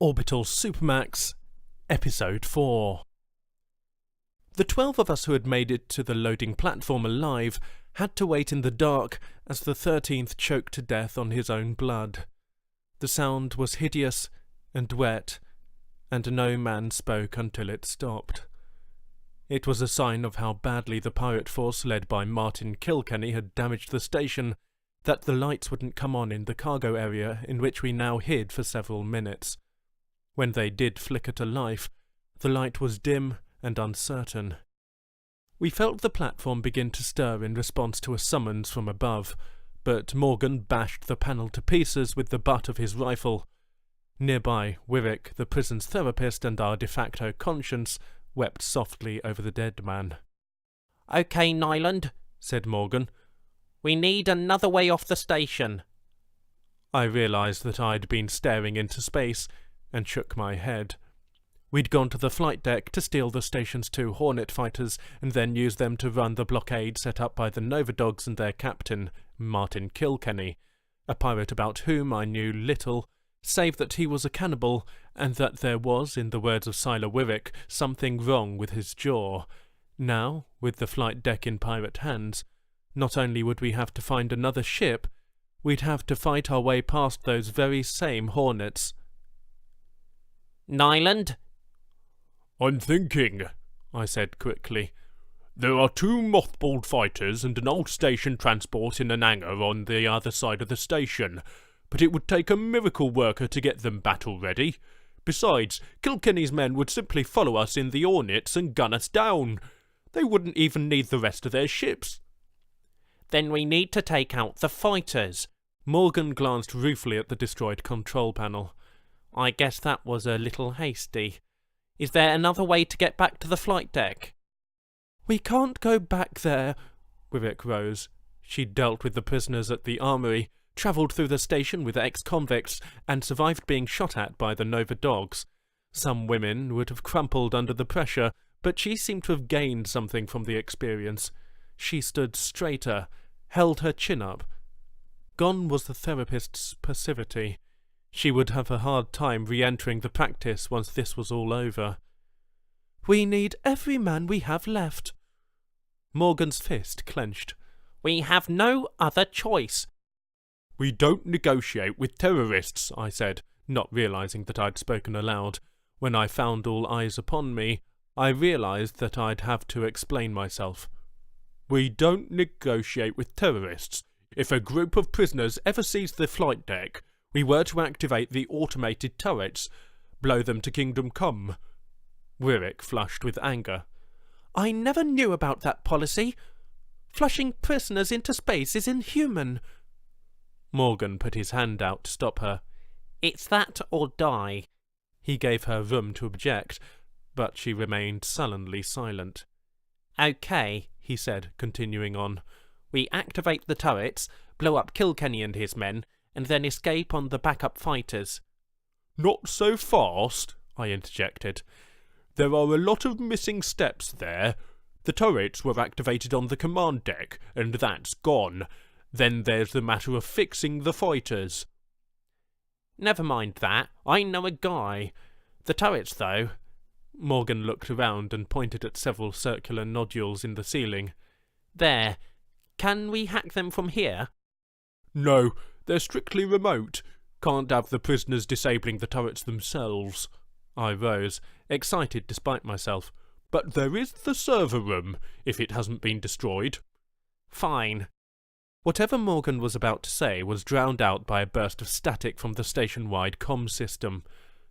Orbital Supermax, Episode 4. The 12 of us who had made it to the loading platform alive had to wait in the dark as the 13th choked to death on his own blood. The sound was hideous and wet, and no man spoke until it stopped. It was a sign of how badly the pirate force led by Martin Kilkenny had damaged the station that the lights wouldn't come on in the cargo area in which we now hid for several minutes. When they did flicker to life, the light was dim and uncertain. We felt the platform begin to stir in response to a summons from above, but Morgan bashed the panel to pieces with the butt of his rifle. Nearby, Wirrick, the prison's therapist and our de facto conscience, wept softly over the dead man. "Okay, Nyland," said Morgan. "We need another way off the station." I realised that I'd been staring into space and shook my head. We'd gone to the flight deck to steal the station's 2 Hornet fighters and then use them to run the blockade set up by the Nova Dogs and their captain, Martin Kilkenny, a pirate about whom I knew little, save that he was a cannibal and that there was, in the words of Siler Wirrick, something wrong with his jaw. Now, with the flight deck in pirate hands, not only would we have to find another ship, we'd have to fight our way past those very same Hornets. "Nyland?" "I'm thinking," I said quickly. "There are 2 mothballed fighters and an old station transport in an hangar on the other side of the station, but it would take a miracle worker to get them battle-ready. Besides, Kilkenny's men would simply follow us in the Hornets and gun us down. They wouldn't even need the rest of their ships." "Then we need to take out the fighters." Morgan glanced ruefully at the destroyed control panel. "I guess that was a little hasty. Is there another way to get back to the flight deck?" "We can't go back there." Wirrick rose. She'd dealt with the prisoners at the armory, travelled through the station with ex-convicts, and survived being shot at by the Nova Dogs. Some women would have crumpled under the pressure, but she seemed to have gained something from the experience. She stood straighter, held her chin up. Gone was the therapist's passivity. She would have a hard time re-entering the practice once this was all over. "We need every man we have left." Morgan's fist clenched. "We have no other choice." "We don't negotiate with terrorists," I said, not realising that I'd spoken aloud. When I found all eyes upon me, I realised that I'd have to explain myself. "We don't negotiate with terrorists. If a group of prisoners ever seized the flight deck, we were to activate the automated turrets, blow them to Kingdom Come." Wirrick flushed with anger. "I never knew about that policy. Flushing prisoners into space is inhuman." Morgan put his hand out to stop her. "It's that or die." He gave her room to object, but she remained sullenly silent. "Okay," he said, continuing on. "We activate the turrets, blow up Kilkenny and his men, and then escape on the backup fighters." "Not so fast," I interjected. "There are a lot of missing steps there. The turrets were activated on the command deck, and that's gone. Then there's the matter of fixing the fighters." "Never mind that. I know a guy. The turrets, though." Morgan looked around and pointed at several circular nodules in the ceiling. "There. Can we hack them from here?" "No, they're strictly remote. Can't have the prisoners disabling the turrets themselves." I rose, excited despite myself. "But there is the server room, if it hasn't been destroyed." "Fine." Whatever Morgan was about to say was drowned out by a burst of static from the station-wide comm system.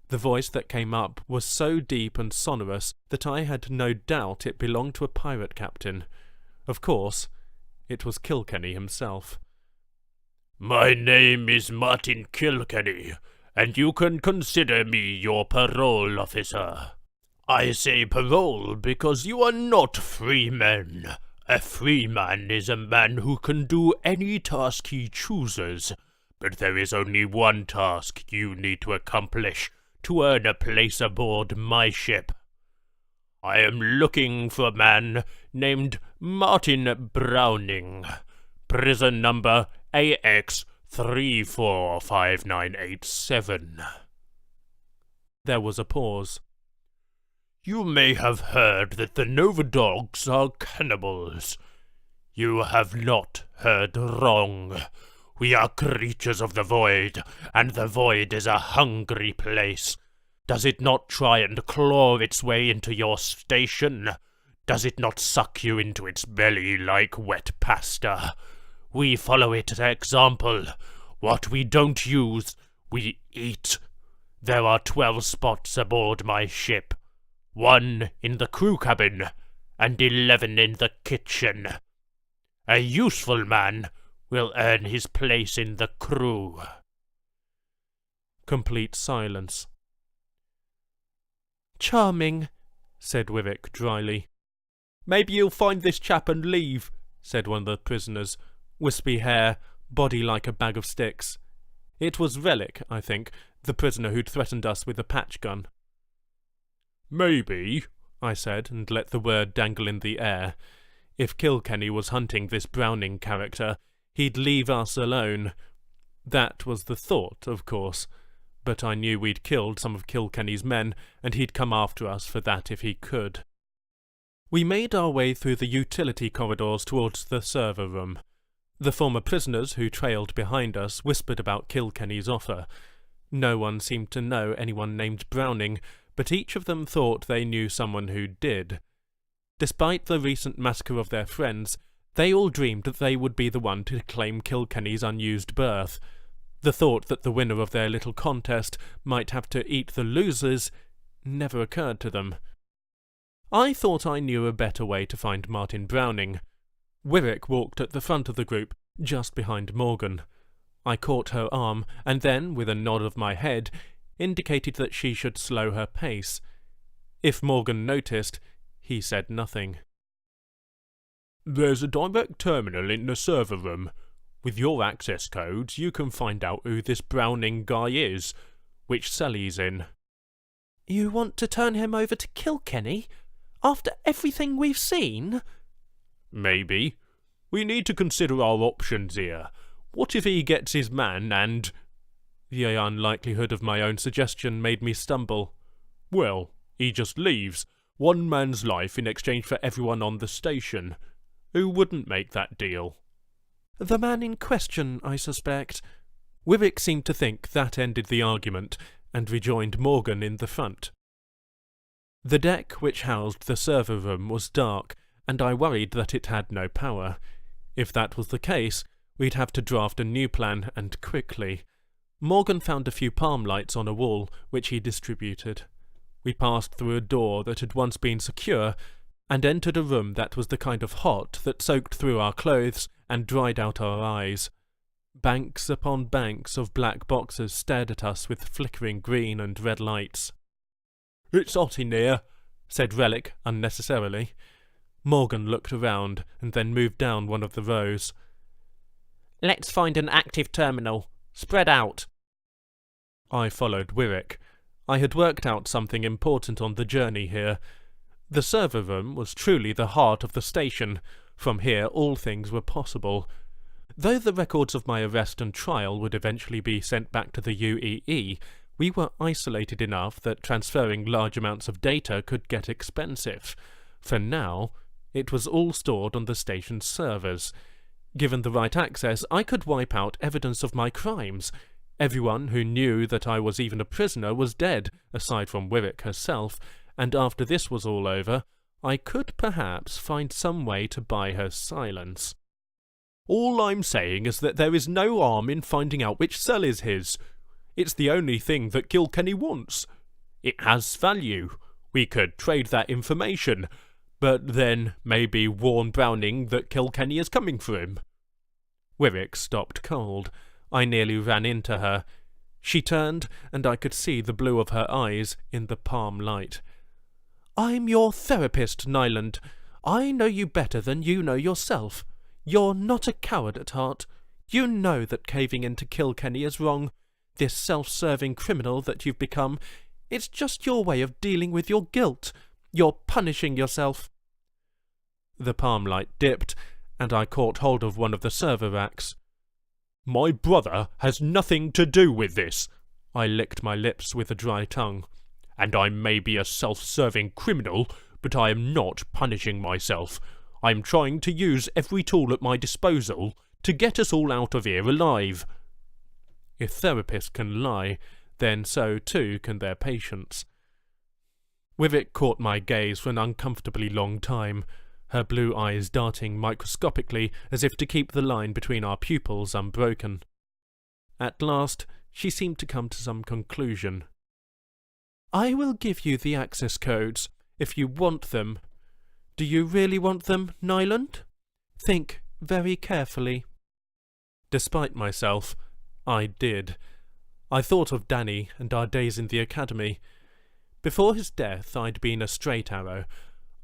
The voice that came up was so deep and sonorous that I had no doubt it belonged to a pirate captain. Of course, it was Kilkenny himself. "My name is Martin Kilkenny, and you can consider me your parole officer. I say parole because you are not free men. A free man is a man who can do any task he chooses, but there is only one task you need to accomplish to earn a place aboard my ship. I am looking for a man named Martin Browning, prison number AX 345987. There was a pause. You may have heard that the Nova Dogs are cannibals. You have not heard wrong. We are creatures of the void, and the void is a hungry place. Does it not try and claw its way into your station? Does it not suck you into its belly like wet pasta? We follow its example. What we don't use, we eat. There are 12 spots aboard my ship. 1 in the crew cabin, and 11 in the kitchen. A useful man will earn his place in the crew. Complete silence. Charming, said Wyrick dryly. Maybe you'll find this chap and leave, said one of the prisoners. Wispy hair, body like a bag of sticks. It was Relic, I think, the prisoner who'd threatened us with a patch gun. Maybe, I said, and let the word dangle in the air. If Kilkenny was hunting this Browning character, he'd leave us alone. That was the thought, of course, but I knew we'd killed some of Kilkenny's men, and he'd come after us for that if he could. We made our way through the utility corridors towards the server room. The former prisoners who trailed behind us whispered about Kilkenny's offer. No one seemed to know anyone named Browning, but each of them thought they knew someone who did. Despite the recent massacre of their friends, they all dreamed that they would be the one to claim Kilkenny's unused berth. The thought that the winner of their little contest might have to eat the losers never occurred to them. I thought I knew a better way to find Martin Browning. Wyrick walked at the front of the group, just behind Morgan. I caught her arm, and then, with a nod of my head, indicated that she should slow her pace. If Morgan noticed, he said nothing. There's a direct terminal in the server room. With your access codes, you can find out who this Browning guy is, which cell he's in. You want to turn him over to Kilkenny? After everything we've seen? Maybe. We need to consider our options here. What if he gets his man and... The unlikelihood of my own suggestion made me stumble. Well, he just leaves. One man's life in exchange for everyone on the station. Who wouldn't make that deal? The man in question, I suspect. Wyrick seemed to think that ended the argument, and rejoined Morgan in the front. The deck which housed the server room was dark, and I worried that it had no power. If that was the case, we'd have to draft a new plan, and quickly. Morgan found a few palm lights on a wall, which he distributed. We passed through a door that had once been secure, and entered a room that was the kind of hot that soaked through our clothes and dried out our eyes. Banks upon banks of black boxes stared at us with flickering green and red lights. "It's hot in here," said Relic unnecessarily. Morgan looked around and then moved down one of the rows. "Let's find an active terminal. Spread out." I followed Wyrick. I had worked out something important on the journey here. The server room was truly the heart of the station. From here all things were possible. Though the records of my arrest and trial would eventually be sent back to the UEE, we were isolated enough that transferring large amounts of data could get expensive. For now, it was all stored on the station's servers. Given the right access, I could wipe out evidence of my crimes. Everyone who knew that I was even a prisoner was dead, aside from Wyrick herself, and after this was all over, I could perhaps find some way to buy her silence. "All I'm saying is that there is no harm in finding out which cell is his. It's the only thing that Kilkenny wants. It has value. We could trade that information, but then maybe warn Browning that Kilkenny is coming for him." Wyrick stopped cold. I nearly ran into her. She turned, and I could see the blue of her eyes in the palm light. "I'm your therapist, Nyland. I know you better than you know yourself. You're not a coward at heart. You know that caving into Kilkenny is wrong. This self-serving criminal that you've become, it's just your way of dealing with your guilt. You're punishing yourself." The palm light dipped, and I caught hold of one of the server racks. "My brother has nothing to do with this." I licked my lips with a dry tongue. and I may be a self-serving criminal, but I am not punishing myself. I am trying to use every tool at my disposal to get us all out of here alive." If therapists can lie, then so too can their patients. Wivik caught my gaze for an uncomfortably long time, her blue eyes darting microscopically as if to keep the line between our pupils unbroken. At last, she seemed to come to some conclusion. "I will give you the access codes, if you want them. Do you really want them, Nyland? Think very carefully." Despite myself, I did. I thought of Danny and our days in the academy. Before his death, I'd been a straight arrow.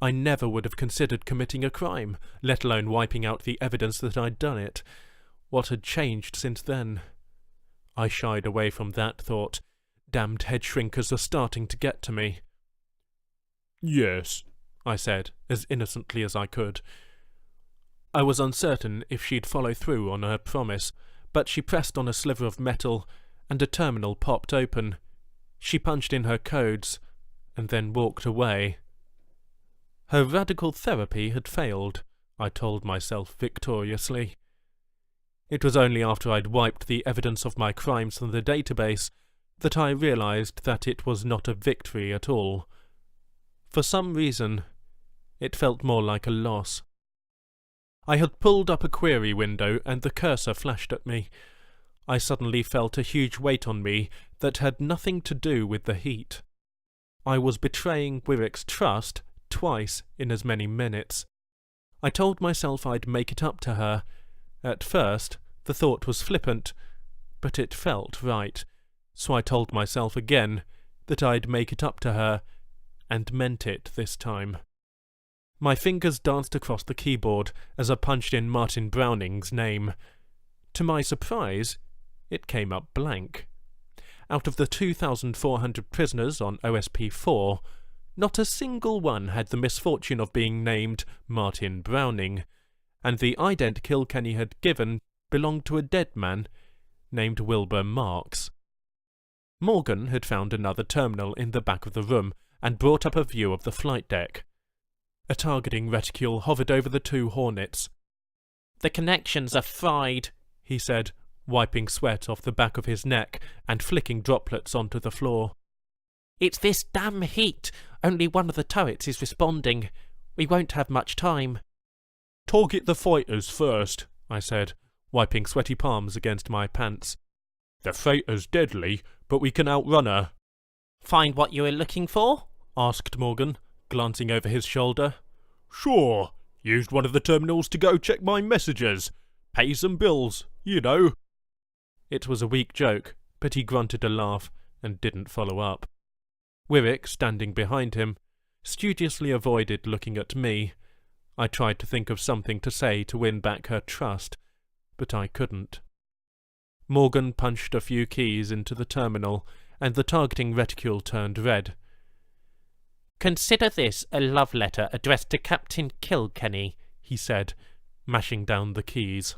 I never would have considered committing a crime, let alone wiping out the evidence that I'd done it. What had changed since then? I shied away from that thought. Damned head shrinkers were starting to get to me. "Yes," I said, as innocently as I could. I was uncertain if she'd follow through on her promise, but she pressed on a sliver of metal, and a terminal popped open. She punched in her codes, and then walked away. Her radical therapy had failed, I told myself victoriously. It was only after I'd wiped the evidence of my crimes from the database that I realized that it was not a victory at all. For some reason, it felt more like a loss. I had pulled up a query window and the cursor flashed at me. I suddenly felt a huge weight on me that had nothing to do with the heat. I was betraying Wivik's trust twice in as many minutes. I told myself I'd make it up to her. At first, the thought was flippant, but it felt right, so I told myself again that I'd make it up to her, and meant it this time. My fingers danced across the keyboard as I punched in Martin Browning's name. To my surprise, it came up blank. Out of the 2,400 prisoners on OSP-4, not a single one had the misfortune of being named Martin Browning, and the ident Kilkenny had given belonged to a dead man named Wilbur Marks. Morgan had found another terminal in the back of the room and brought up a view of the flight deck. A targeting reticule hovered over the two Hornets. "The connections are fried," he said, wiping sweat off the back of his neck and flicking droplets onto the floor. "It's this damn heat. Only one of the turrets is responding. We won't have much time." "Target the fighters first," I said, wiping sweaty palms against my pants. "The freighter's deadly, but we can outrun her." "Find what you were looking for?" asked Morgan, glancing over his shoulder. "Sure. Used one of the terminals to go check my messages. Pay some bills, you know." It was a weak joke, but he grunted a laugh and didn't follow up. Wivik, standing behind him, studiously avoided looking at me. I tried to think of something to say to win back her trust, but I couldn't. Morgan punched a few keys into the terminal, and the targeting reticule turned red. "Consider this a love letter addressed to Captain Kilkenny," he said, mashing down the keys.